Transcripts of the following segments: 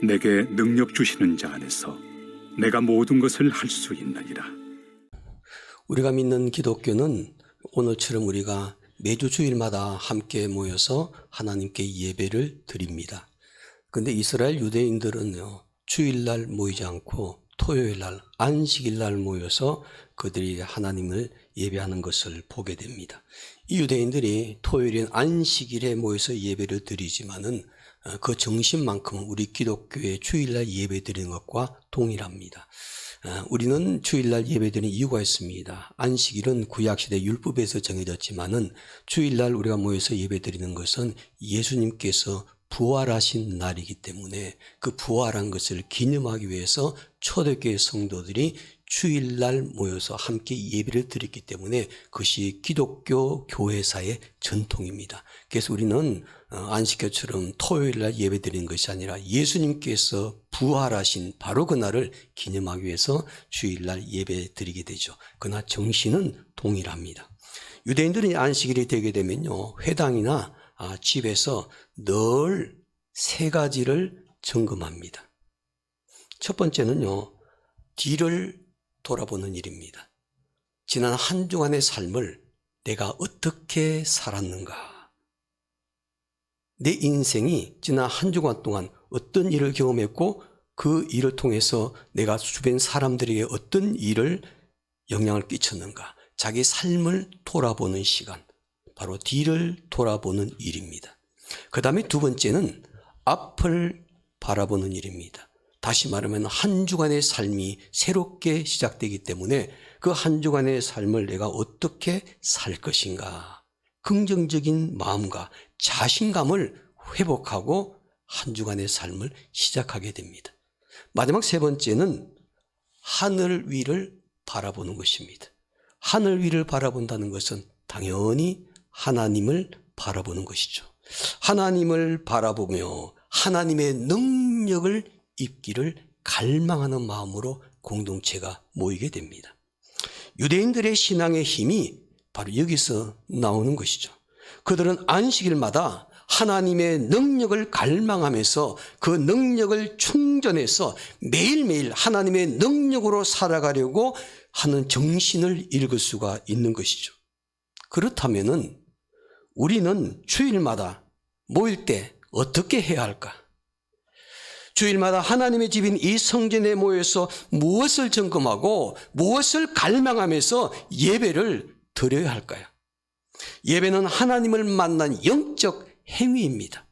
내게 능력 주시는 자 안에서 내가 모든 것을 할 수 있느니라. 우리가 믿는 기독교는 오늘처럼 우리가 매주 주일마다 함께 모여서 하나님께 예배를 드립니다. 그런데 이스라엘 유대인들은요, 주일날 모이지 않고 토요일날, 안식일날 모여서 그들이 하나님을 예배하는 것을 보게 됩니다. 이 유대인들이 토요일인 안식일에 모여서 예배를 드리지만은 그 정신만큼은 우리 기독교의 주일날 예배 드리는 것과 동일합니다. 우리는 주일날 예배드리는 이유가 있습니다. 안식일은 구약시대 율법에서 정해졌지만은 주일날 우리가 모여서 예배드리는 것은 예수님께서 부활하신 날이기 때문에 그 부활한 것을 기념하기 위해서 초대교회 성도들이 주일날 모여서 함께 예배를 드렸기 때문에 그것이 기독교 교회사의 전통입니다. 그래서 우리는 안식교처럼 토요일날 예배 드리는 것이 아니라 예수님께서 부활하신 바로 그날을 기념하기 위해서 주일날 예배 드리게 되죠. 그러나 정신은 동일합니다. 유대인들은 안식일이 되게 되면요, 회당이나 집에서 늘 세 가지를 점검합니다. 첫 번째는요, 뒤를 돌아보는 일입니다. 지난 한 주간의 삶을 내가 어떻게 살았는가? 내 인생이 지난 한 주간 동안 어떤 일을 경험했고 그 일을 통해서 내가 주변 사람들에게 어떤 일을 영향을 끼쳤는가? 자기 삶을 돌아보는 시간, 바로 뒤를 돌아보는 일입니다. 그 다음에 두 번째는 앞을 바라보는 일입니다. 다시 말하면 한 주간의 삶이 새롭게 시작되기 때문에 그 한 주간의 삶을 내가 어떻게 살 것인가, 긍정적인 마음과 자신감을 회복하고 한 주간의 삶을 시작하게 됩니다. 마지막 세 번째는 하늘 위를 바라보는 것입니다. 하늘 위를 바라본다는 것은 당연히 하나님을 바라보는 것이죠. 하나님을 바라보며 하나님의 능력을 입기를 갈망하는 마음으로 공동체가 모이게 됩니다. 유대인들의 신앙의 힘이 바로 여기서 나오는 것이죠. 그들은 안식일마다 하나님의 능력을 갈망하면서 그 능력을 충전해서 매일매일 하나님의 능력으로 살아가려고 하는 정신을 읽을 수가 있는 것이죠. 그렇다면은 우리는 주일마다 모일 때 어떻게 해야 할까? 주일마다 하나님의 집인 이 성전에 모여서 무엇을 점검하고 무엇을 갈망하면서 예배를 드려야 할까요? 예배는 하나님을 만난 영적 행위입니다.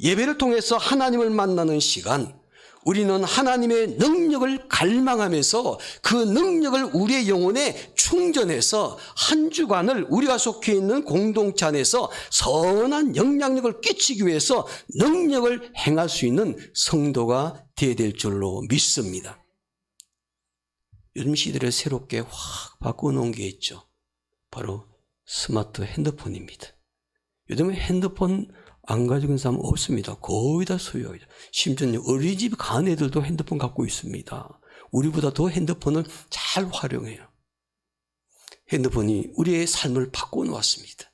예배를 통해서 하나님을 만나는 시간, 우리는 하나님의 능력을 갈망하면서 그 능력을 우리의 영혼에 충전해서 한 주간을 우리가 속해 있는 공동체 안에서 선한 영향력을 끼치기 위해서 능력을 행할 수 있는 성도가 되어야 될 줄로 믿습니다. 요즘 시대를 새롭게 확 바꿔놓은 게 있죠. 바로 스마트 핸드폰입니다. 요즘은 핸드폰 안 가지고 있는 사람 없습니다. 거의 다 소유하죠. 심지어 어린이집 간 애들도 핸드폰 갖고 있습니다. 우리보다 더 핸드폰을 잘 활용해요. 핸드폰이 우리의 삶을 바꿔놓았습니다.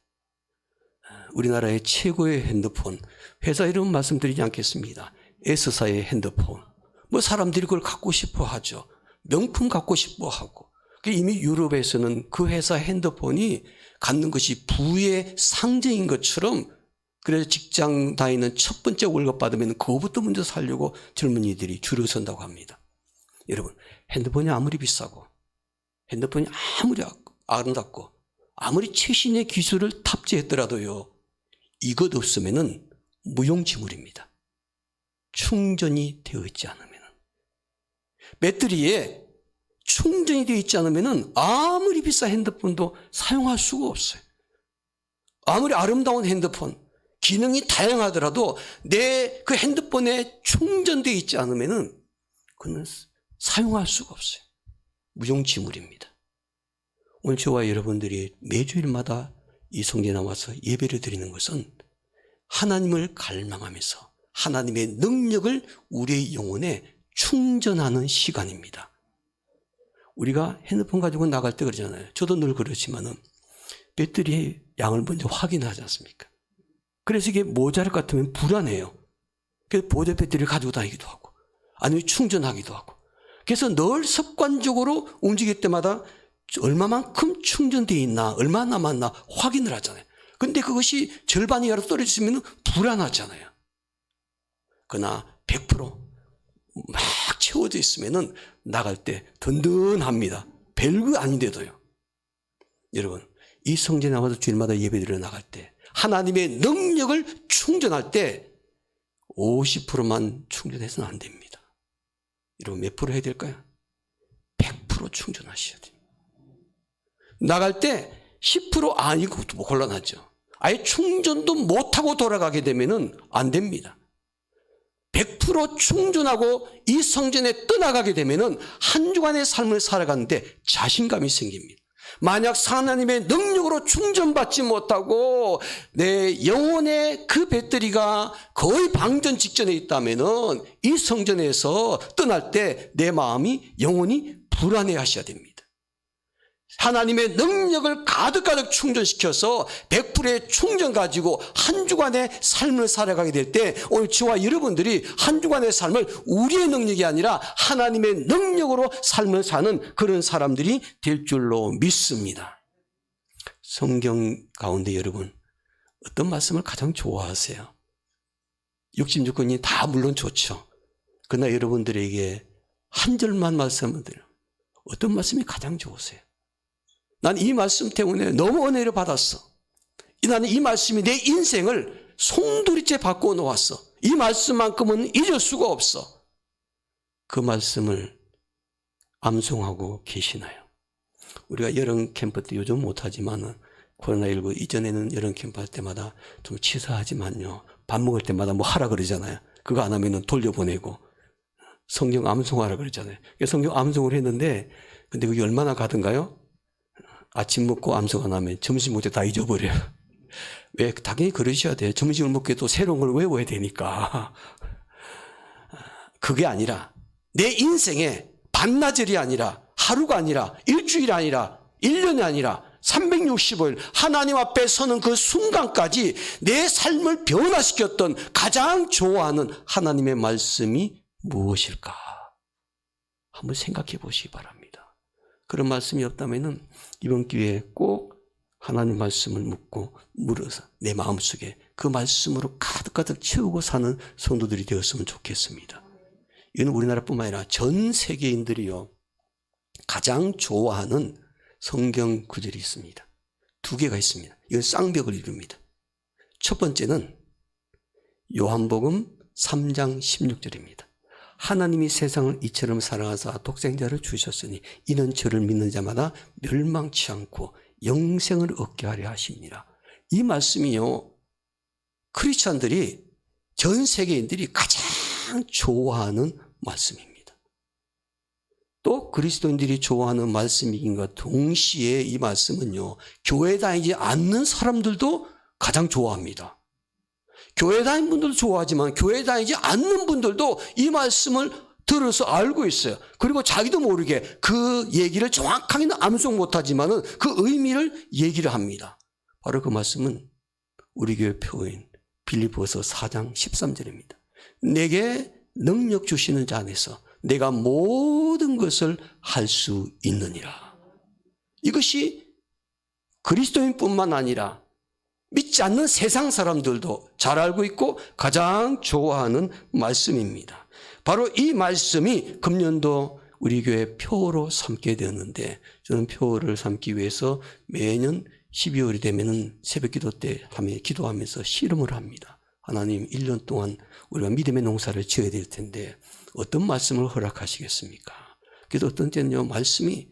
우리나라의 최고의 핸드폰, 회사 이름 말씀드리지 않겠습니다. S사의 핸드폰. 사람들이 그걸 갖고 싶어 하죠. 명품 갖고 싶어 하고. 이미 유럽에서는 그 회사 핸드폰이 갖는 것이 부의 상징인 것처럼, 그래서 직장 다니는 첫 번째 월급 받으면 그거부터 먼저 살려고 젊은이들이 줄을 선다고 합니다. 여러분, 핸드폰이 아무리 비싸고 핸드폰이 아무리 아름답고 아무리 최신의 기술을 탑재했더라도요, 이것 없으면은 무용지물입니다. 충전이 되어 있지 않으면, 배터리에 충전이 되어 있지 않으면 아무리 비싼 핸드폰도 사용할 수가 없어요. 아무리 아름다운 핸드폰, 기능이 다양하더라도 내 그 핸드폰에 충전되어 있지 않으면 그는 사용할 수가 없어요. 무용지물입니다. 오늘 저와 여러분들이 매주일마다 이 성전에 나와서 예배를 드리는 것은 하나님을 갈망하면서 하나님의 능력을 우리의 영혼에 충전하는 시간입니다. 우리가 핸드폰 가지고 나갈 때 그러잖아요. 저도 늘 그렇지만은 배터리의 양을 먼저 확인하지 않습니까? 그래서 이게 모자랄 것 같으면 불안해요. 그래서 보조 배터리를 가지고 다니기도 하고 아니면 충전하기도 하고 그래서 늘 습관적으로 움직일 때마다 얼마만큼 충전되어 있나 얼마 남았나 확인을 하잖아요. 근데 그것이 절반 이하로 떨어지면 불안하잖아요. 그러나 100% 막 채워져 있으면 나갈 때 든든합니다. 별거 아닌데도요. 여러분 이 성전에 나와서 주일마다 예배드려 나갈 때 하나님의 능력을 충전할 때 50%만 충전해서는 안 됩니다. 여러분 몇 프로 해야 될까요? 100% 충전하셔야 돼요. 나갈 때 10% 아니고 곤란하죠. 아예 충전도 못하고 돌아가게 되면 안 됩니다. 100% 충전하고 이 성전에 떠나가게 되면 한 주간의 삶을 살아가는데 자신감이 생깁니다. 만약 하나님의 능력으로 충전받지 못하고 내 영혼의 그 배터리가 거의 방전 직전에 있다면 이 성전에서 떠날 때 내 마음이 영혼이 불안해 하셔야 됩니다. 하나님의 능력을 가득가득 충전시켜서 100%의 충전 가지고 한 주간의 삶을 살아가게 될 때 오늘 저와 여러분들이 한 주간의 삶을 우리의 능력이 아니라 하나님의 능력으로 삶을 사는 그런 사람들이 될 줄로 믿습니다. 성경 가운데 여러분 어떤 말씀을 가장 좋아하세요? 66권이 다 물론 좋죠. 그러나 여러분들에게 한 절만 말씀을 드려요. 어떤 말씀이 가장 좋으세요? 난 이 말씀 때문에 너무 은혜를 받았어. 나는 이 말씀이 내 인생을 송두리째 바꿔 놓았어. 이 말씀만큼은 잊을 수가 없어. 그 말씀을 암송하고 계시나요? 우리가 여름 캠프 때 요즘 못하지만 코로나19 이전에는 여름 캠프 할 때마다 좀 치사하지만요. 밥 먹을 때마다 뭐 하라 그러잖아요. 그거 안 하면 돌려보내고 성경 암송하라 그러잖아요. 성경 암송을 했는데 근데 그게 얼마나 가던가요? 아침 먹고 암송 안 하면 점심 먹을 때 다 잊어버려요. 왜? 당연히 그러셔야 돼요. 점심을 먹게 또 새로운 걸 외워야 되니까. 그게 아니라 내 인생에 반나절이 아니라 하루가 아니라 일주일이 아니라 1년이 아니라 365일 하나님 앞에 서는 그 순간까지 내 삶을 변화시켰던 가장 좋아하는 하나님의 말씀이 무엇일까? 한번 생각해 보시기 바랍니다. 그런 말씀이 없다면 이번 기회에 꼭 하나님 말씀을 묻고 물어서 내 마음속에 그 말씀으로 가득가득 채우고 사는 성도들이 되었으면 좋겠습니다. 이건 우리나라뿐만 아니라 전 세계인들이요 가장 좋아하는 성경 구절이 있습니다. 두 개가 있습니다. 이건 쌍벽을 이룹니다. 첫 번째는 요한복음 3장 16절입니다. 하나님이 세상을 이처럼 사랑하사 독생자를 주셨으니 이는 저를 믿는 자마다 멸망치 않고 영생을 얻게 하려 하십니다. 이 말씀이요 크리스찬들이 전 세계인들이 가장 좋아하는 말씀입니다. 또 그리스도인들이 좋아하는 말씀인과 동시에 이 말씀은요 교회 다니지 않는 사람들도 가장 좋아합니다. 교회 다니는 분들도 좋아하지만 교회 다니지 않는 분들도 이 말씀을 들어서 알고 있어요. 그리고 자기도 모르게 그 얘기를 정확하게는 암송 못하지만 그 의미를 얘기를 합니다. 바로 그 말씀은 우리 교회 표어인 빌립보서 4장 13절입니다. 내게 능력 주시는 자 안에서 내가 모든 것을 할 수 있느니라. 이것이 그리스도인뿐만 아니라 믿지 않는 세상 사람들도 잘 알고 있고 가장 좋아하는 말씀입니다. 바로 이 말씀이 금년도 우리 교회 표어로 삼게 되었는데 저는 표어를 삼기 위해서 매년 12월이 되면 새벽기도 때 기도하면서 씨름을 합니다. 하나님 1년 동안 우리가 믿음의 농사를 지어야 될 텐데 어떤 말씀을 허락하시겠습니까? 그래도 어떤 때는요 말씀이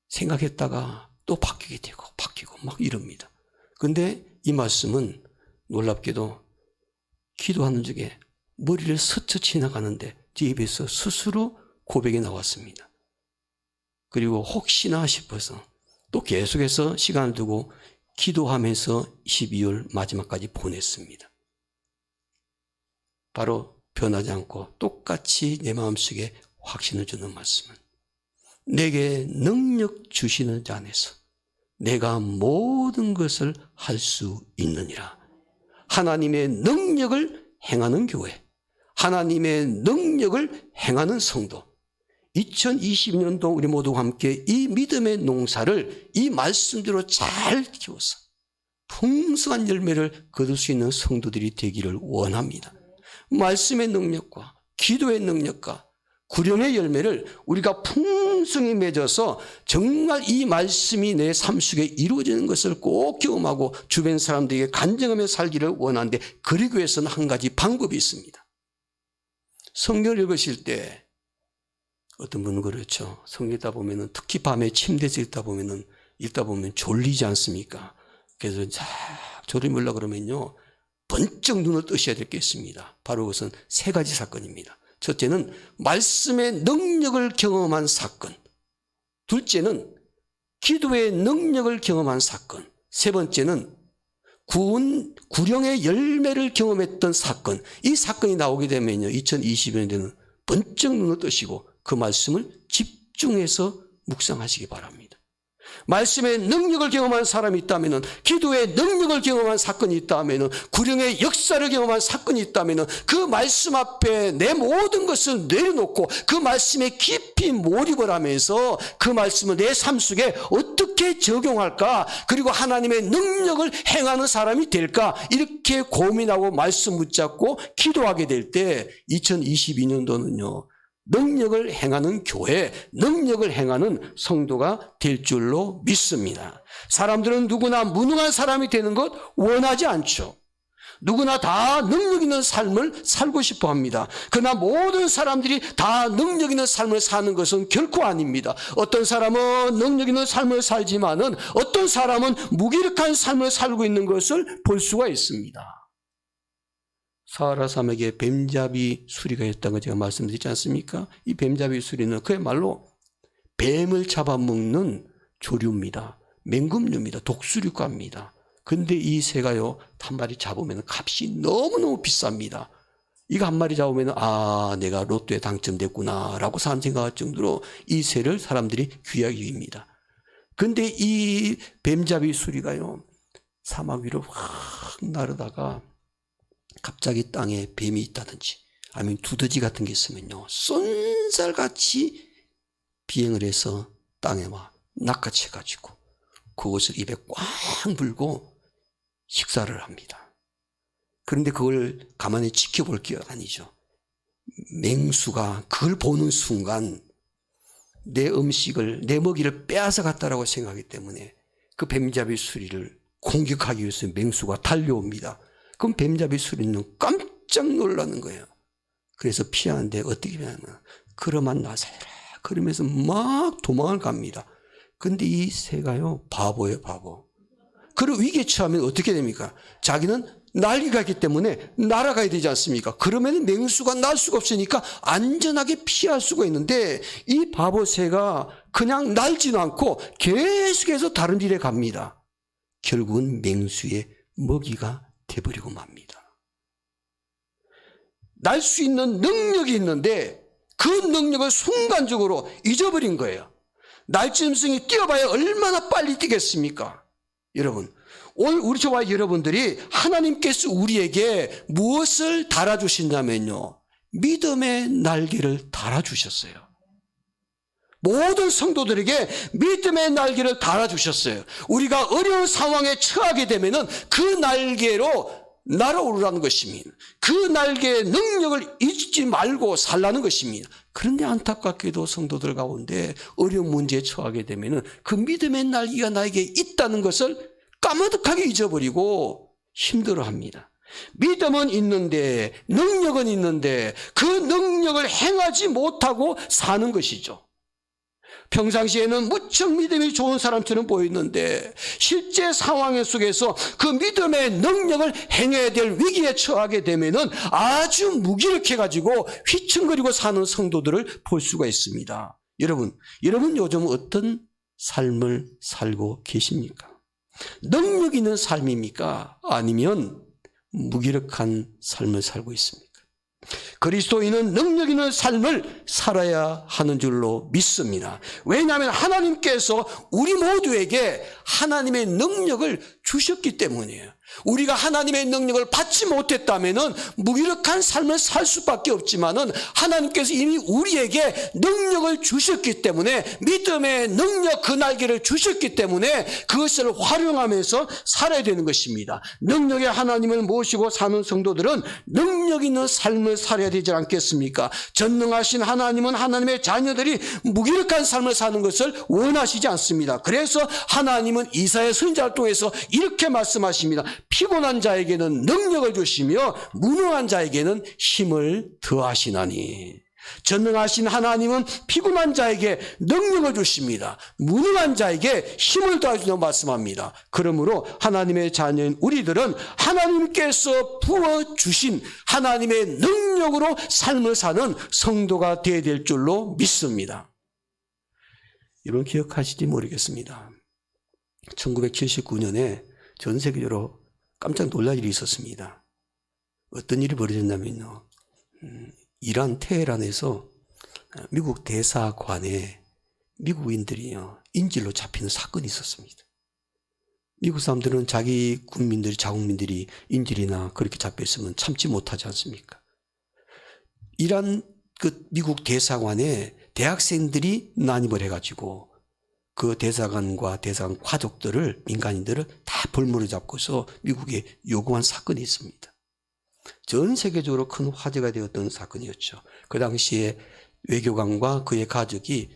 생각했다가 또 바뀌게 되고 바뀌고 막 이럽니다. 그런데 이 말씀은 놀랍게도 기도하는 중에 머리를 스쳐 지나가는데 제 입에서 스스로 고백이 나왔습니다. 그리고 혹시나 싶어서 또 계속해서 시간을 두고 기도하면서 12월 마지막까지 보냈습니다. 바로 변하지 않고 똑같이 내 마음속에 확신을 주는 말씀은 내게 능력 주시는 자 안에서 내가 모든 것을 할 수 있느니라. 하나님의 능력을 행하는 교회, 하나님의 능력을 행하는 성도. 2022년도 우리 모두가 함께 이 믿음의 농사를 이 말씀대로 잘 키워서 풍성한 열매를 거둘 수 있는 성도들이 되기를 원합니다. 말씀의 능력과 기도의 능력과 구령의 열매를 우리가 풍성히 맺어서 정말 이 말씀이 내 삶 속에 이루어지는 것을 꼭 경험하고 주변 사람들에게 간증하며 살기를 원하는데, 그러기 위해서는 한 가지 방법이 있습니다. 성경을 읽으실 때 어떤 분은 그렇죠. 성경 읽다 보면은, 특히 밤에 침대에서 읽다 보면 졸리지 않습니까? 그래서 쫙 졸음으려고 그러면요, 번쩍 눈을 뜨셔야 될 게 있습니다. 바로 그것은 세 가지 사건입니다. 첫째는 말씀의 능력을 경험한 사건. 둘째는 기도의 능력을 경험한 사건. 세 번째는 구령의 열매를 경험했던 사건. 이 사건이 나오게 되면요, 2020년에는 번쩍 눈을 뜨시고 그 말씀을 집중해서 묵상하시기 바랍니다. 말씀의 능력을 경험한 사람이 있다면, 기도의 능력을 경험한 사건이 있다면, 구령의 역사를 경험한 사건이 있다면, 그 말씀 앞에 내 모든 것을 내려놓고 그 말씀에 깊이 몰입을 하면서 그 말씀을 내 삶 속에 어떻게 적용할까, 그리고 하나님의 능력을 행하는 사람이 될까, 이렇게 고민하고 말씀 붙잡고 기도하게 될 때 2022년도는요 능력을 행하는 교회, 능력을 행하는 성도가 될 줄로 믿습니다. 사람들은 누구나 무능한 사람이 되는 것 원하지 않죠. 누구나 다 능력 있는 삶을 살고 싶어 합니다. 그러나 모든 사람들이 다 능력 있는 삶을 사는 것은 결코 아닙니다. 어떤 사람은 능력 있는 삶을 살지만은 어떤 사람은 무기력한 삶을 살고 있는 것을 볼 수가 있습니다. 사하라 사막에 뱀잡이 수리가 있다는 거 제가 말씀드리지 않습니까? 이 뱀잡이 수리는 그야말로 뱀을 잡아먹는 조류입니다. 맹금류입니다. 독수리과입니다. 근데 이 새가요, 한 마리 잡으면 값이 너무너무 비쌉니다. 이거 한 마리 잡으면 내가 로또에 당첨됐구나 라고 사람 생각할 정도로 이 새를 사람들이 귀하게 여깁니다. 근데 이 뱀잡이 수리가요, 사막 위로 확 나르다가 갑자기 땅에 뱀이 있다든지 아니면 두더지 같은 게 있으면요, 쏜살같이 비행을 해서 땅에 막 낚아채가지고 그것을 입에 꽉 물고 식사를 합니다. 그런데 그걸 가만히 지켜볼 게 아니죠. 맹수가 그걸 보는 순간 내 음식을, 내 먹이를 빼앗아 갔다라고 생각하기 때문에 그 뱀잡이 수리를 공격하기 위해서 맹수가 달려옵니다. 그럼 뱀잡이 수리는 깜짝 놀라는 거예요. 그래서 피하는데 어떻게 피하냐면, 그러만 나서라 그러면서 막 도망을 갑니다. 근데 이 새가요, 바보예요, 바보. 그리고 위기에 처하면 어떻게 됩니까? 자기는 날개가 있기 때문에 날아가야 되지 않습니까? 그러면 맹수가 날 수가 없으니까 안전하게 피할 수가 있는데, 이 바보 새가 그냥 날지도 않고 계속해서 다른 길에 갑니다. 결국은 맹수의 먹이가 돼버리고 맙니다. 날 수 있는 능력이 있는데 그 능력을 순간적으로 잊어버린 거예요. 날짐승이 뛰어봐야 얼마나 빨리 뛰겠습니까? 여러분, 오늘 우리 저와 여러분들이 하나님께서 우리에게 무엇을 달아주신다면요, 믿음의 날개를 달아주셨어요. 모든 성도들에게 믿음의 날개를 달아주셨어요. 우리가 어려운 상황에 처하게 되면은 그 날개로 날아오르라는 것입니다. 그 날개의 능력을 잊지 말고 살라는 것입니다. 그런데 안타깝게도 성도들 가운데 어려운 문제에 처하게 되면은 그 믿음의 날개가 나에게 있다는 것을 까마득하게 잊어버리고 힘들어합니다. 믿음은 있는데, 능력은 있는데 그 능력을 행하지 못하고 사는 것이죠. 평상시에는 무척 믿음이 좋은 사람처럼 보이는데 실제 상황 속에서 그 믿음의 능력을 행해야 될 위기에 처하게 되면은 아주 무기력해가지고 휘청거리고 사는 성도들을 볼 수가 있습니다. 여러분 요즘 어떤 삶을 살고 계십니까? 능력 있는 삶입니까? 아니면 무기력한 삶을 살고 있습니까? 그리스도인은 능력 있는 삶을 살아야 하는 줄로 믿습니다. 왜냐하면 하나님께서 우리 모두에게 하나님의 능력을 주셨기 때문이에요. 우리가 하나님의 능력을 받지 못했다면은 무기력한 삶을 살 수밖에 없지만은 하나님께서 이미 우리에게 능력을 주셨기 때문에 믿음의 능력 그 날개를 주셨기 때문에 그것을 활용하면서 살아야 되는 것입니다. 능력의 하나님을 모시고 사는 성도들은 능력 있는 삶을 살아야 되지 않겠습니까? 전능하신 하나님은 하나님의 자녀들이 무기력한 삶을 사는 것을 원하시지 않습니다. 그래서 하나님은 이사야 선지자를 통해서 이렇게 말씀하십니다. 피곤한 자에게는 능력을 주시며 무능한 자에게는 힘을 더하시나니. 전능하신 하나님은 피곤한 자에게 능력을 주십니다. 무능한 자에게 힘을 더하신다고 말씀합니다. 그러므로 하나님의 자녀인 우리들은 하나님께서 부어주신 하나님의 능력으로 삶을 사는 성도가 되어야 될 줄로 믿습니다. 여러분 기억하실지 모르겠습니다. 1979년에 전 세계적으로 깜짝 놀랄 일이 있었습니다. 어떤 일이 벌어졌냐면요. 이란 테헤란에서 미국 대사관에 미국인들이요 인질로 잡히는 사건이 있었습니다. 미국 사람들은 자기 국민들이 자국민들이 인질이나 그렇게 잡혔으면 참지 못하지 않습니까? 이란 그 미국 대사관에 대학생들이 난입을 해가지고 그 대사관과 대사관 가족들을 민간인들을 다 볼모로 잡고서 미국에 요구한 사건이 있습니다. 전 세계적으로 큰 화제가 되었던 사건이었죠. 그 당시에 외교관과 그의 가족이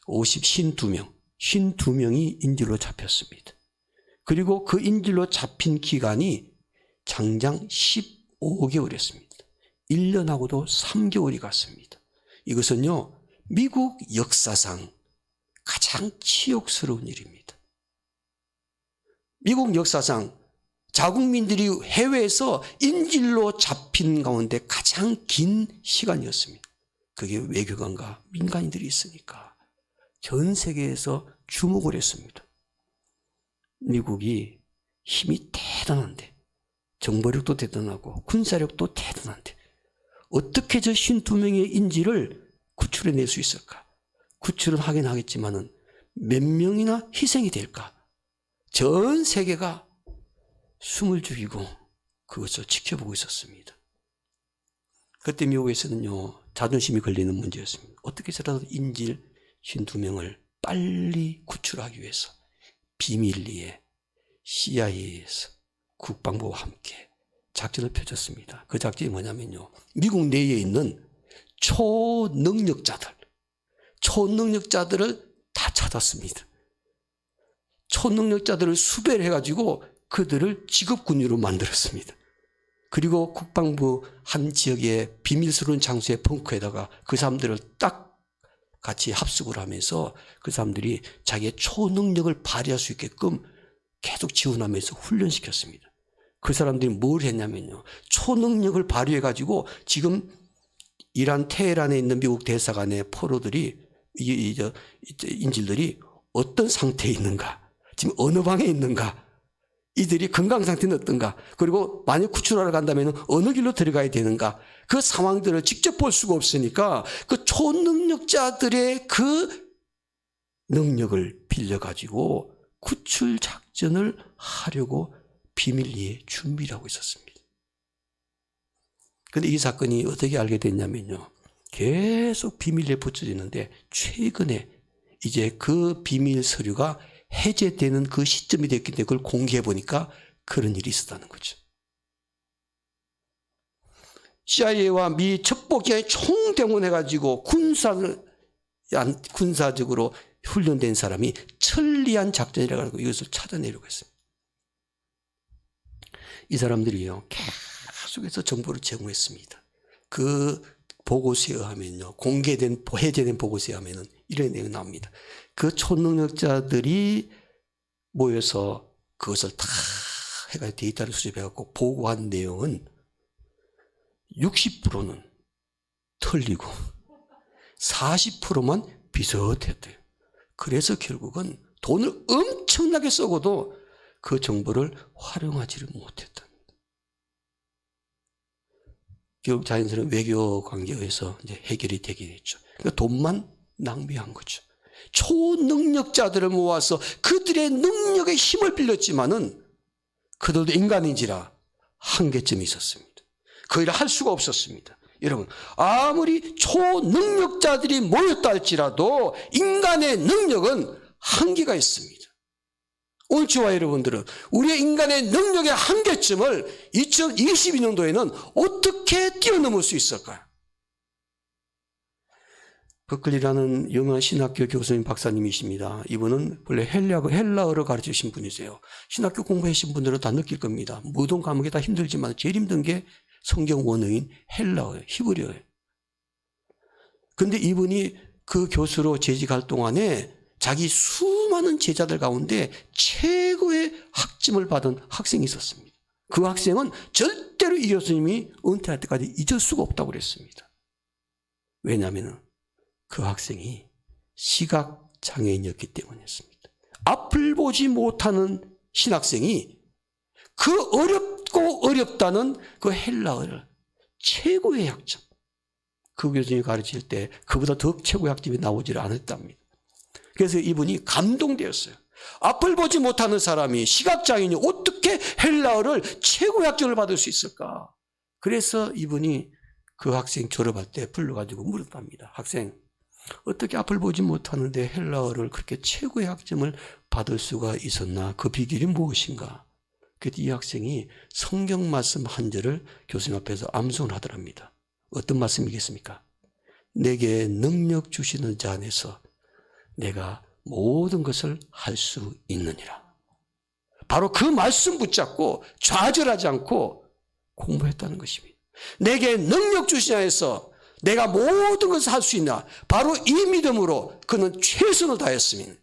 52명이 인질로 잡혔습니다. 그리고 그 인질로 잡힌 기간이 장장 15개월이었습니다. 1년하고도 3개월이 갔습니다. 이것은요 미국 역사상 가장 치욕스러운 일입니다. 미국 역사상 자국민들이 해외에서 인질로 잡힌 가운데 가장 긴 시간이었습니다. 그게 외교관과 민간인들이 있으니까 전 세계에서 주목을 했습니다. 미국이 힘이 대단한데 정보력도 대단하고 군사력도 대단한데 어떻게 저 52명의 인질을 구출해낼 수 있을까? 구출은 하긴 하겠지만은 몇 명이나 희생이 될까? 전 세계가 숨을 죽이고 그것을 지켜보고 있었습니다. 그때 미국에서는요 자존심이 걸리는 문제였습니다. 어떻게 해서라도 인질 52명을 빨리 구출하기 위해서 비밀리에 CIA에서 국방부와 함께 작전을 펼쳤습니다. 그 작전이 뭐냐면요 미국 내에 있는 초능력자들을 다 찾았습니다. 초능력자들을 수배를 해가지고 그들을 직업군유로 만들었습니다. 그리고 국방부 한 지역의 비밀스러운 장소의 벙커에다가 그 사람들을 딱 같이 합숙을 하면서 그 사람들이 자기의 초능력을 발휘할 수 있게끔 계속 지원하면서 훈련시켰습니다. 그 사람들이 뭘 했냐면요 초능력을 발휘해가지고 지금 이란 테헤란에 있는 미국 대사관의 포로들이 인질들이 어떤 상태에 있는가, 지금 어느 방에 있는가, 이들이 건강 상태는 어떤가, 그리고 만약 구출하러 간다면 어느 길로 들어가야 되는가, 그 상황들을 직접 볼 수가 없으니까 그 초능력자들의 그 능력을 빌려가지고 구출 작전을 하려고 비밀리에 준비를 하고 있었습니다. 그런데 이 사건이 어떻게 알게 됐냐면요 계속 비밀리에 붙여지는데 최근에 이제 그 비밀 서류가 해제되는 그 시점이 됐기 때문에 그걸 공개해 보니까 그런 일이 있었다는 거죠. CIA와 미 첩보기관이 총동원해가지고 군사적으로 훈련된 사람이 천리안 작전이라고 하고 이것을 찾아내려고 했습니다. 이 사람들이요 계속해서 정보를 제공했습니다. 그 보고서에 의하면요 해제된 보고서에 의하면은 이런 내용이 나옵니다. 그 초능력자들이 모여서 그것을 다 해가지고 데이터를 수집해갖고 보고한 내용은 60%는 틀리고 40%만 비슷했대요. 그래서 결국은 돈을 엄청나게 쓰고도 그 정보를 활용하지를 못했다. 결국 자연스러운 외교 관계에 의해서 이제 해결이 되게 됐죠. 그러니까 돈만 낭비한 거죠. 초능력자들을 모아서 그들의 능력에 힘을 빌렸지만은 그들도 인간인지라 한계점이 있었습니다. 그 일을 할 수가 없었습니다. 여러분, 아무리 초능력자들이 모였다 할지라도 인간의 능력은 한계가 있습니다. 오늘 저와 여러분들은 우리의 인간의 능력의 한계점을 2022년도에는 어떻게 뛰어넘을 수 있을까요? 버클리라는 유명한 신학교 교수님 박사님이십니다. 이분은 원래 헬라어를 가르치신 분이세요. 신학교 공부하신 분들은 다 느낄 겁니다. 모든 과목이 다 힘들지만 제일 힘든 게 성경 원어인 헬라어예요. 히브리어예요. 근데 이분이 그 교수로 재직할 동안에 자기 수많은 제자들 가운데 최고의 학점을 받은 학생이 있었습니다. 그 학생은 절대로 이 교수님이 은퇴할 때까지 잊을 수가 없다고 그랬습니다. 왜냐하면 그 학생이 시각장애인이었기 때문이었습니다. 앞을 보지 못하는 신학생이 그 어렵고 어렵다는 그 헬라어를 최고의 학점, 그 교수님이 가르칠 때 그보다 더 최고의 학점이 나오지 않았답니다. 그래서 이분이 감동되었어요. 앞을 보지 못하는 사람이, 시각장애인이 어떻게 헬라어를 최고의 학점을 받을 수 있을까? 그래서 이분이 그 학생 졸업할 때 불러가지고 물었답니다. 학생, 어떻게 앞을 보지 못하는데 헬라어를 그렇게 최고의 학점을 받을 수가 있었나? 그 비결이 무엇인가? 그때 이 학생이 성경 말씀 한 절을 교수님 앞에서 암송을 하더랍니다. 어떤 말씀이겠습니까? 내게 능력 주시는 자 안에서 내가 모든 것을 할 수 있느니라. 바로 그 말씀 붙잡고 좌절하지 않고 공부했다는 것입니다. 내게 능력 주시는 자 안에서 내가 모든 것을 할 수 있나. 바로 이 믿음으로 그는 최선을 다했습니다.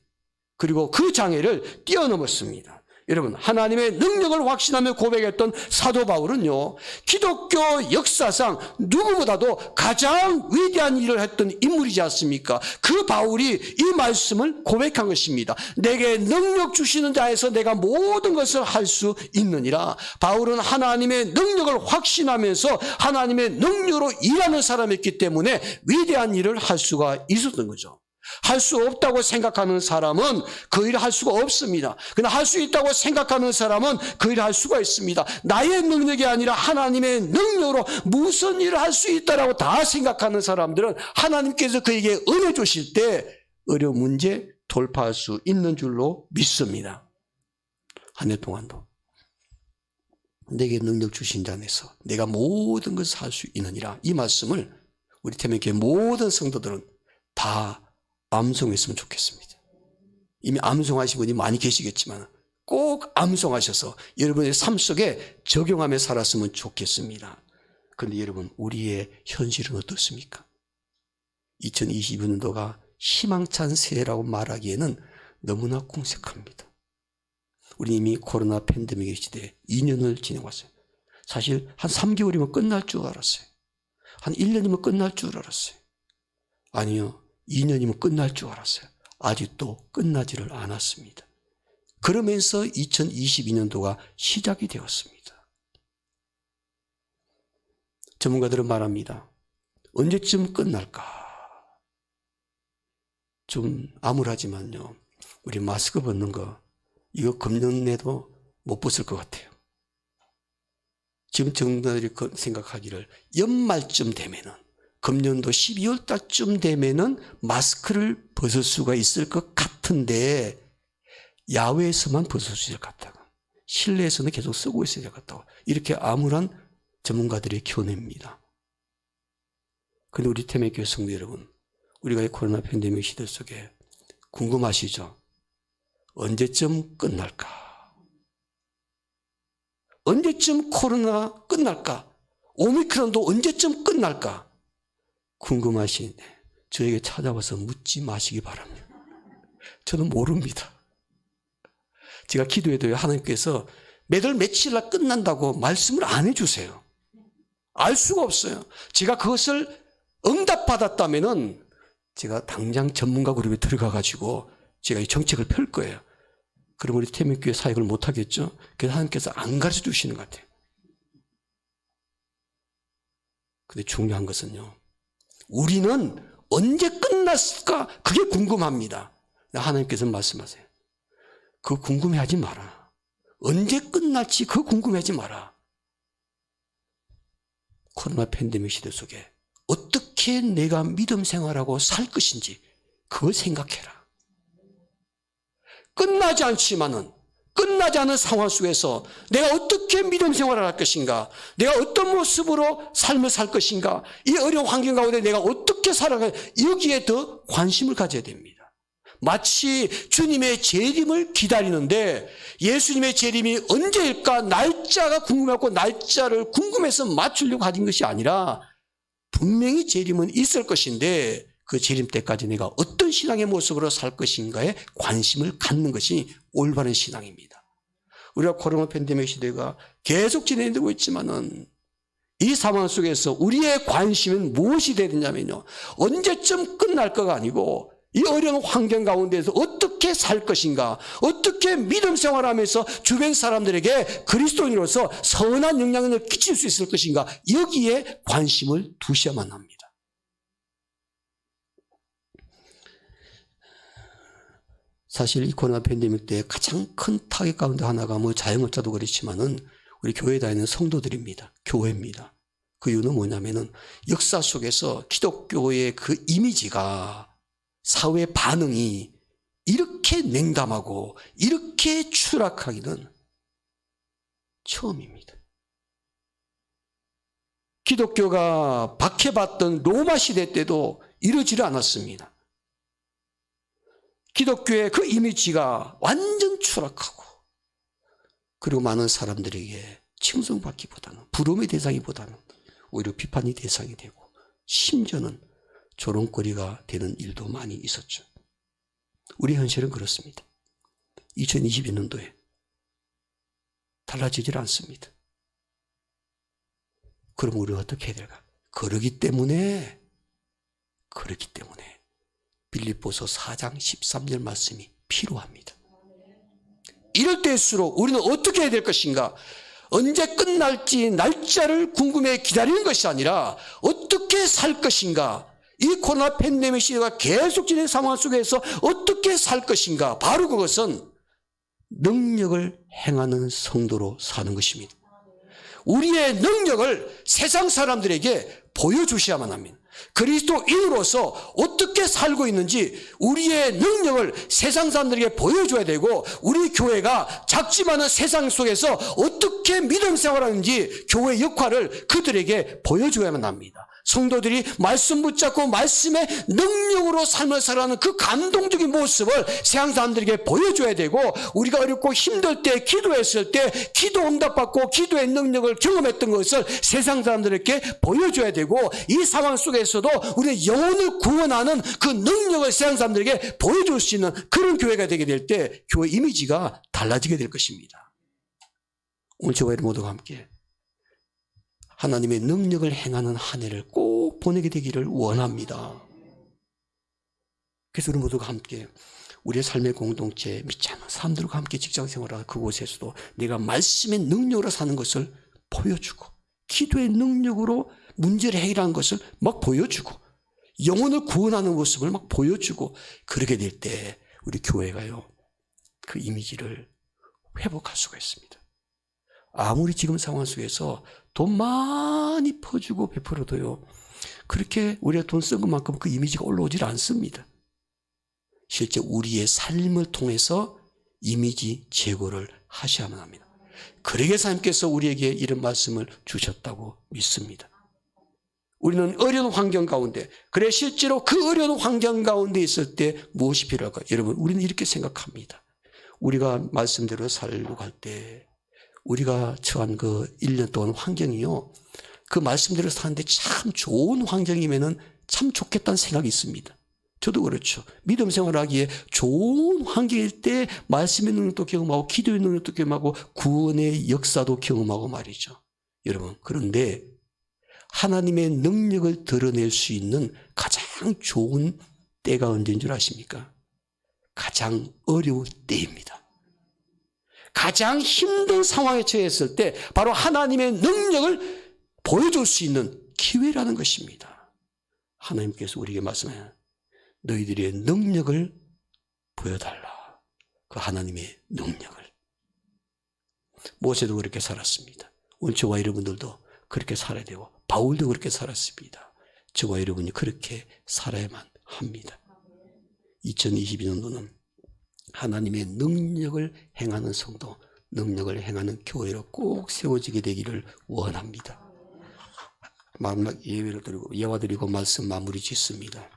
그리고 그 장애를 뛰어넘었습니다. 여러분, 하나님의 능력을 확신하며 고백했던 사도 바울은요, 기독교 역사상 누구보다도 가장 위대한 일을 했던 인물이지 않습니까? 그 바울이 이 말씀을 고백한 것입니다. 내게 능력 주시는 자에서 내가 모든 것을 할 수 있느니라. 바울은 하나님의 능력을 확신하면서 하나님의 능력으로 일하는 사람이었기 때문에 위대한 일을 할 수가 있었던 거죠. 할 수 없다고 생각하는 사람은 그 일을 할 수가 없습니다. 그러나 할 수 있다고 생각하는 사람은 그 일을 할 수가 있습니다. 나의 능력이 아니라 하나님의 능력으로 무슨 일을 할 수 있다라고 다 생각하는 사람들은 하나님께서 그에게 은혜 주실 때 어려운 문제 돌파할 수 있는 줄로 믿습니다. 한 해 동안도 내게 능력 주신 자 안에서 내가 모든 것을 할 수 있느니라. 이 말씀을 우리 태명교회 모든 성도들은 다 암송했으면 좋겠습니다. 이미 암송하신 분이 많이 계시겠지만 꼭 암송하셔서 여러분의 삶 속에 적용하며 살았으면 좋겠습니다. 그런데 여러분, 우리의 현실은 어떻습니까? 2022년도가 희망찬 새해라고 말하기에는 너무나 궁색합니다. 우리 이미 코로나 팬데믹의 시대에 2년을 지내왔어요. 사실 한 3개월이면 끝날 줄 알았어요. 한 1년이면 끝날 줄 알았어요. 아니요. 2년이면 끝날 줄 알았어요. 아직도 끝나지를 않았습니다. 그러면서 2022년도가 시작이 되었습니다. 전문가들은 말합니다. 언제쯤 끝날까? 좀 암울하지만요. 우리 마스크 벗는 거 이거 금년 내도 못 벗을 것 같아요. 지금 전문가들이 생각하기를 연말쯤 되면은 금년도 12월 달쯤 되면은 마스크를 벗을 수가 있을 것 같은데 야외에서만 벗을 수 있을 것 같다고, 실내에서는 계속 쓰고 있어야 될 것 같다고, 이렇게 암울한 전문가들의 견해입니다. 그런데 우리 태명교회 성도 여러분, 우리가 이 코로나 팬데믹 시대 속에 궁금하시죠? 언제쯤 끝날까? 언제쯤 코로나 끝날까? 오미크론도 언제쯤 끝날까? 궁금하시는데 저에게 찾아와서 묻지 마시기 바랍니다. 저는 모릅니다. 제가 기도해도 하나님께서 매달 며칠 날 끝난다고 말씀을 안 해주세요. 알 수가 없어요. 제가 그것을 응답받았다면은 제가 당장 전문가 그룹에 들어가가지고 제가 이 정책을 펼 거예요. 그럼 우리 태명교회 사역을 못하겠죠? 그래서 하나님께서 안 가르쳐 주시는 것 같아요. 근데 중요한 것은요, 우리는 언제 끝났을까? 그게 궁금합니다. 하나님께서 말씀하세요. 그거 궁금해하지 마라. 언제 끝날지 그거 궁금해하지 마라. 코로나 팬데믹 시대 속에 어떻게 내가 믿음 생활하고 살 것인지 그걸 생각해라. 끝나지 않지만은 끝나지 않은 상황 속에서 내가 어떻게 믿음 생활을 할 것인가, 내가 어떤 모습으로 삶을 살 것인가, 이 어려운 환경 가운데 내가 어떻게 살아가, 여기에 더 관심을 가져야 됩니다. 마치 주님의 재림을 기다리는데 예수님의 재림이 언제일까 날짜가 궁금해갖고 날짜를 궁금해서 맞추려고 하는 것이 아니라 분명히 재림은 있을 것인데 그 재림 때까지 내가 어떤 신앙의 모습으로 살 것인가에 관심을 갖는 것이 올바른 신앙입니다. 우리가 코로나 팬데믹 시대가 계속 진행되고 있지만은 이 상황 속에서 우리의 관심은 무엇이 되야 되냐면요, 언제쯤 끝날 거가 아니고 이 어려운 환경 가운데서 어떻게 살 것인가, 어떻게 믿음 생활하면서 주변 사람들에게 그리스도인으로서 선한 영향을 끼칠 수 있을 것인가, 여기에 관심을 두셔야만 합니다. 사실 이 코로나 팬데믹 때 가장 큰 타격 가운데 하나가 자영업자도 그렇지만은 우리 교회에 다니는 성도들입니다. 교회입니다. 그 이유는 뭐냐면은 역사 속에서 기독교의 그 이미지가, 사회 반응이 이렇게 냉담하고 이렇게 추락하기는 처음입니다. 기독교가 박해받던 로마 시대 때도 이러지를 않았습니다. 기독교의 그 이미지가 완전 추락하고, 그리고 많은 사람들에게 칭송받기보다는, 부름의 대상이보다는 오히려 비판의 대상이 되고, 심지어는 조롱거리가 되는 일도 많이 있었죠. 우리 현실은 그렇습니다. 2022년도에 달라지질 않습니다. 그럼 우리가 어떻게 해야 될까? 그러기 때문에 빌립보서 4장 13절 말씀이 필요합니다. 이럴 때일수록 우리는 어떻게 해야 될 것인가? 언제 끝날지 날짜를 궁금해 기다리는 것이 아니라 어떻게 살 것인가? 이 코로나 팬데믹 시대가 계속 진행 상황 속에서 어떻게 살 것인가? 바로 그것은 능력을 행하는 성도로 사는 것입니다. 우리의 능력을 세상 사람들에게 보여주셔야만 합니다. 그리스도인으로서 어떻게 살고 있는지 우리의 능력을 세상 사람들에게 보여줘야 되고, 우리 교회가 작지만은 세상 속에서 어떻게 믿음 생활하는지 교회의 역할을 그들에게 보여줘야만 합니다. 성도들이 말씀 붙잡고 말씀의 능력으로 삶을 살아가는 그 감동적인 모습을 세상 사람들에게 보여줘야 되고, 우리가 어렵고 힘들 때 기도했을 때 기도 응답받고 기도의 능력을 경험했던 것을 세상 사람들에게 보여줘야 되고, 이 상황 속에서도 우리의 영혼을 구원하는 그 능력을 세상 사람들에게 보여줄 수 있는 그런 교회가 되게 될 때 교회 이미지가 달라지게 될 것입니다. 오늘 저와 여러분 모두가 함께 하나님의 능력을 행하는 한 해를 꼭 보내게 되기를 원합니다. 그래서 우리 모두가 함께 우리의 삶의 공동체, 믿지 않는 사람들과 함께 직장생활하는 그곳에서도 내가 말씀의 능력으로 사는 것을 보여주고, 기도의 능력으로 문제를 해결하는 것을 막 보여주고, 영혼을 구원하는 모습을 막 보여주고, 그렇게 될 때 우리 교회가요, 그 이미지를 회복할 수가 있습니다. 아무리 지금 상황 속에서 돈 많이 퍼주고 베풀어도요, 그렇게 우리가 돈 쓴 것만큼 그 이미지가 올라오질 않습니다. 실제 우리의 삶을 통해서 이미지 제고를 하셔야만 합니다. 그러기 위해서 하나님께서 우리에게 이런 말씀을 주셨다고 믿습니다. 우리는 어려운 환경 가운데, 그래 실제로 그 어려운 환경 가운데 있을 때 무엇이 필요할까요? 여러분, 우리는 이렇게 생각합니다. 우리가 말씀대로 살려고 할 때 우리가 처한 그 1년 동안 환경이요, 그 말씀대로 사는데 참 좋은 환경이면은 참 좋겠다는 생각이 있습니다. 저도 그렇죠. 믿음 생활하기에 좋은 환경일 때 말씀의 능력도 경험하고 기도의 능력도 경험하고 구원의 역사도 경험하고 말이죠. 여러분, 그런데 하나님의 능력을 드러낼 수 있는 가장 좋은 때가 언제인 줄 아십니까? 가장 어려운 때입니다. 가장 힘든 상황에 처했을 때 바로 하나님의 능력을 보여줄 수 있는 기회라는 것입니다. 하나님께서 우리에게 말씀해요. 너희들의 능력을 보여달라. 그 하나님의 능력을. 모세도 그렇게 살았습니다. 오늘 저와 여러분들도 그렇게 살아야 되고 바울도 그렇게 살았습니다. 저와 여러분이 그렇게 살아야만 합니다. 2022년도는 하나님의 능력을 행하는 성도, 능력을 행하는 교회로 꼭 세워지게 되기를 원합니다. 마지막 예화 드리고 말씀 마무리 짓습니다.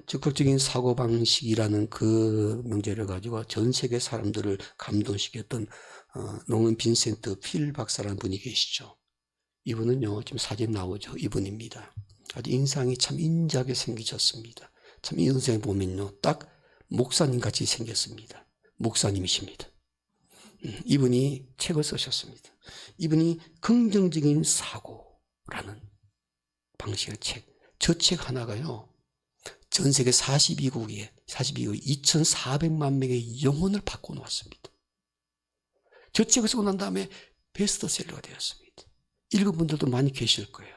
적극적인 사고방식이라는 그 명제를 가지고 전 세계 사람들을 감동시켰던 노먼 빈센트 필 박사라는 분이 계시죠. 이분은요, 지금 사진 나오죠. 이분입니다. 아주 인상이 참 인자하게 생기셨습니다. 참 이 인생 보면요, 딱 목사님 같이 생겼습니다. 목사님이십니다. 이분이 책을 쓰셨습니다. 이분이 긍정적인 사고라는 방식의 책. 저 책 하나가요, 전 세계 42국에 2,400만 명의 영혼을 바꿔놓았습니다. 저 책을 쓰고 난 다음에 베스트셀러가 되었습니다. 읽은 분들도 많이 계실 거예요.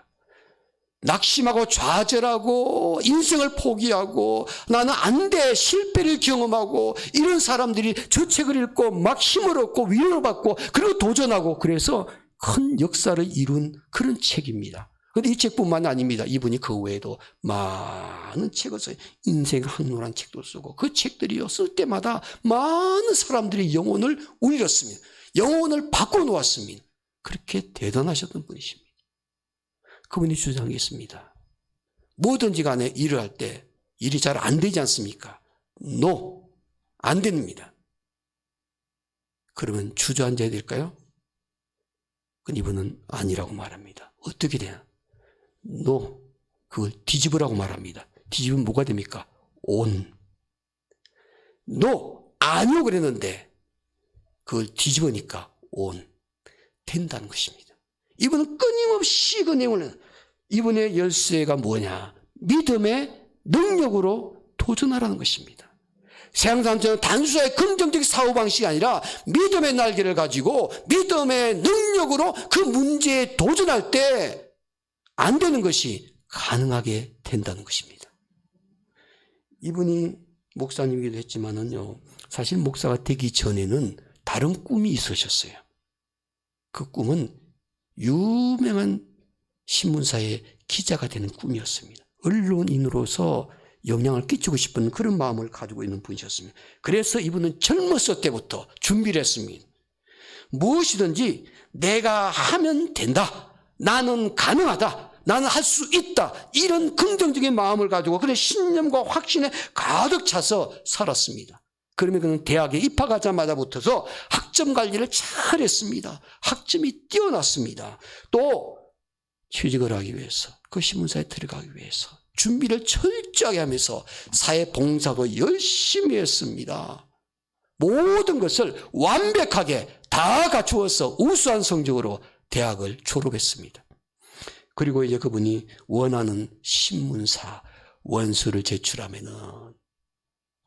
낙심하고 좌절하고 인생을 포기하고 나는 안 돼, 실패를 경험하고 이런 사람들이 저 책을 읽고 막 힘을 얻고 위로를 받고 그리고 도전하고 그래서 큰 역사를 이룬 그런 책입니다. 그런데 이 책뿐만 아닙니다. 이분이 그 외에도 많은 책을 써요. 인생 항로라는 책도 쓰고 그 책들이요, 쓸 때마다 많은 사람들의 영혼을 울렸습니다. 영혼을 바꿔놓았습니다. 그렇게 대단하셨던 분이십니다. 그분이 주장했습니다. 뭐든지 간에 일을 할 때 일이 잘 안 되지 않습니까? No, 안 됩니다. 그러면 주저앉아야 될까요? 그건 이분은 아니라고 말합니다. 어떻게 되나? No, 그걸 뒤집으라고 말합니다. 뒤집으면 뭐가 됩니까? On. No, 아니요 그랬는데 그걸 뒤집으니까 On. 된다는 것입니다. 이분은 끊임없이 그 내용을, 이분의 열쇠가 뭐냐? 믿음의 능력으로 도전하라는 것입니다. 세상 사람들은 단순하게 긍정적 사고방식이 아니라 믿음의 날개를 가지고 믿음의 능력으로 그 문제에 도전할 때 안 되는 것이 가능하게 된다는 것입니다. 이분이 목사님이기도 했지만은요, 사실 목사가 되기 전에는 다른 꿈이 있으셨어요. 그 꿈은 유명한 신문사의 기자가 되는 꿈이었습니다. 언론인으로서 영향을 끼치고 싶은 그런 마음을 가지고 있는 분이셨습니다. 그래서 이분은 젊었을 때부터 준비를 했습니다. 무엇이든지 내가 하면 된다. 나는 가능하다. 나는 할 수 있다. 이런 긍정적인 마음을 가지고 그런 신념과 확신에 가득 차서 살았습니다. 그러면 그는 대학에 입학하자마자부터서 학점 관리를 잘했습니다. 학점이 뛰어났습니다. 또 취직을 하기 위해서, 그 신문사에 들어가기 위해서 준비를 철저하게 하면서 사회 봉사도 열심히 했습니다. 모든 것을 완벽하게 다 갖추어서 우수한 성적으로 대학을 졸업했습니다. 그리고 이제 그분이 원하는 신문사 원서를 제출하면은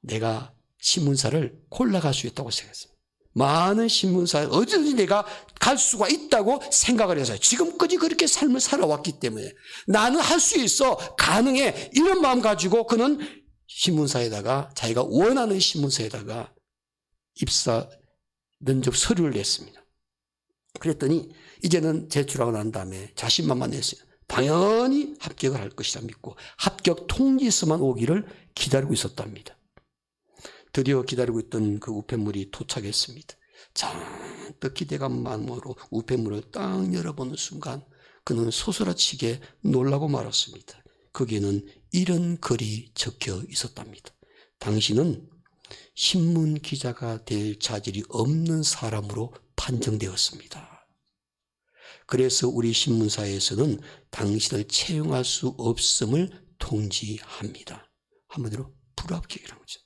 내가 신문사를 골라갈 수 있다고 생각했습니다. 많은 신문사에 어디든지 내가 갈 수가 있다고 생각을 해서요. 지금까지 그렇게 삶을 살아왔기 때문에 나는 할 수 있어, 가능해, 이런 마음 가지고 그는 신문사에다가 자기가 원하는 신문사에다가 입사 면접 서류를 냈습니다. 그랬더니 이제는 제출하고 난 다음에 자신만만했어요. 당연히 합격을 할 것이라 믿고 합격 통지서만 오기를 기다리고 있었답니다. 드디어 기다리고 있던 그 우편물이 도착했습니다. 잔뜩 기대감 마음으로 우편물을 딱 열어보는 순간 그는 소스라치게 놀라고 말았습니다. 거기에는 이런 글이 적혀 있었답니다. 당신은 신문 기자가 될 자질이 없는 사람으로 판정되었습니다. 그래서 우리 신문사에서는 당신을 채용할 수 없음을 통지합니다. 한마디로 불합격이라는 거죠.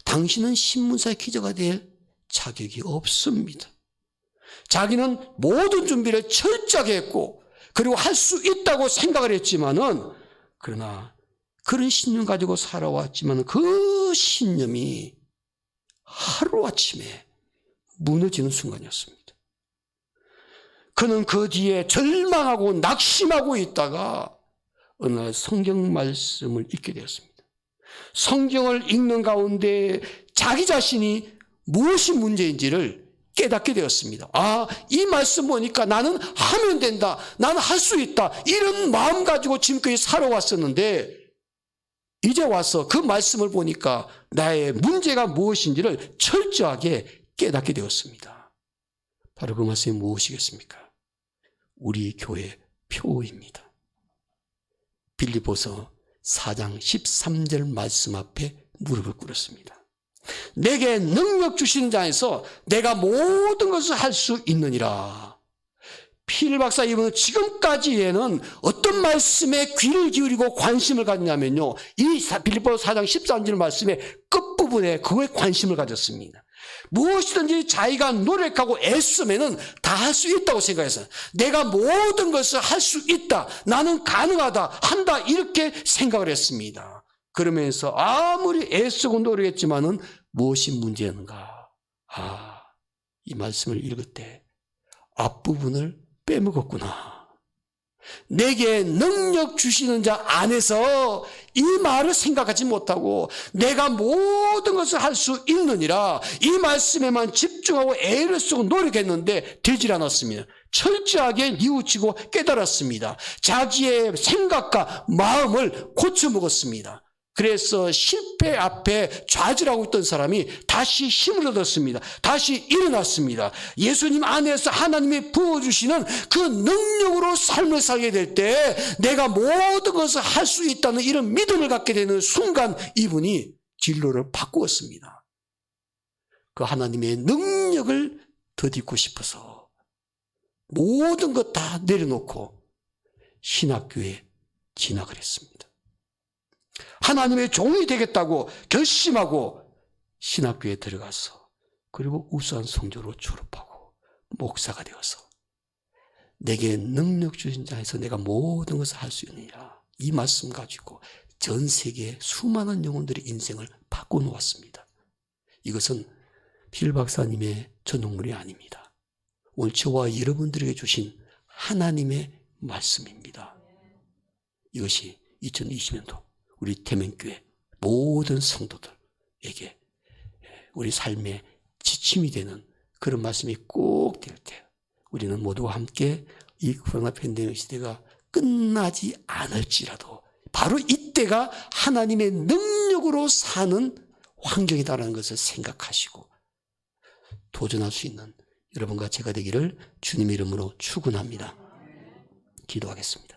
당신은 신문사의 기자가 될 자격이 없습니다. 자기는 모든 준비를 철저하게 했고 그리고 할 수 있다고 생각을 했지만은, 그러나 그런 신념 가지고 살아왔지만 그 신념이 하루아침에 무너지는 순간이었습니다. 그는 그 뒤에 절망하고 낙심하고 있다가 어느 날 성경 말씀을 읽게 되었습니다. 성경을 읽는 가운데 자기 자신이 무엇이 문제인지를 깨닫게 되었습니다. 아, 이 말씀 보니까 나는 하면 된다. 나는 할 수 있다. 이런 마음 가지고 지금까지 살아왔었는데 이제 와서 그 말씀을 보니까 나의 문제가 무엇인지를 철저하게 깨닫게 되었습니다. 바로 그 말씀이 무엇이겠습니까? 우리 교회 표입니다. 빌립보서 4장 13절 말씀 앞에 무릎을 꿇었습니다. 내게 능력 주시는 자에서 내가 모든 것을 할 수 있느니라. 필 박사 이분은 지금까지에는 어떤 말씀에 귀를 기울이고 관심을 가졌냐면요, 이 빌립보서 4장 13절 말씀의 끝부분에 그거에 관심을 가졌습니다. 무엇이든지 자기가 노력하고 애쓰면은 다 할 수 있다고 생각했어요. 내가 모든 것을 할 수 있다. 나는 가능하다. 한다. 이렇게 생각을 했습니다. 그러면서 아무리 애쓰고 노력했지만은 무엇이 문제였는가? 아, 이 말씀을 읽을 때 앞부분을 빼먹었구나. 내게 능력 주시는 자 안에서 이 말을 생각하지 못하고 내가 모든 것을 할 수 있느니라 이 말씀에만 집중하고 애를 쓰고 노력했는데 되질 않았습니다. 철저하게 뉘우치고 깨달았습니다. 자기의 생각과 마음을 고쳐먹었습니다. 그래서 실패 앞에 좌절하고 있던 사람이 다시 힘을 얻었습니다. 다시 일어났습니다. 예수님 안에서 하나님이 부어주시는 그 능력으로 삶을 살게 될 때 내가 모든 것을 할 수 있다는 이런 믿음을 갖게 되는 순간 이분이 진로를 바꾸었습니다. 그 하나님의 능력을 덧입고 싶어서 모든 것 다 내려놓고 신학교에 진학을 했습니다. 하나님의 종이 되겠다고 결심하고 신학교에 들어가서 그리고 우수한 성적으로 졸업하고 목사가 되어서 내게 능력 주신 자에서 내가 모든 것을 할 수 있느니라 이 말씀 가지고 전 세계의 수많은 영혼들의 인생을 바꿔놓았습니다. 이것은 필 박사님의 전능물이 아닙니다. 오늘 저와 여러분들에게 주신 하나님의 말씀입니다. 이것이 2020년도 우리 태명교회 모든 성도들에게 우리 삶의 지침이 되는 그런 말씀이 꼭 될 때 우리는 모두와 함께 이 코로나 팬데믹 시대가 끝나지 않을지라도 바로 이때가 하나님의 능력으로 사는 환경이다라는 것을 생각하시고 도전할 수 있는 여러분과 제가 되기를 주님의 이름으로 축원합니다. 기도하겠습니다.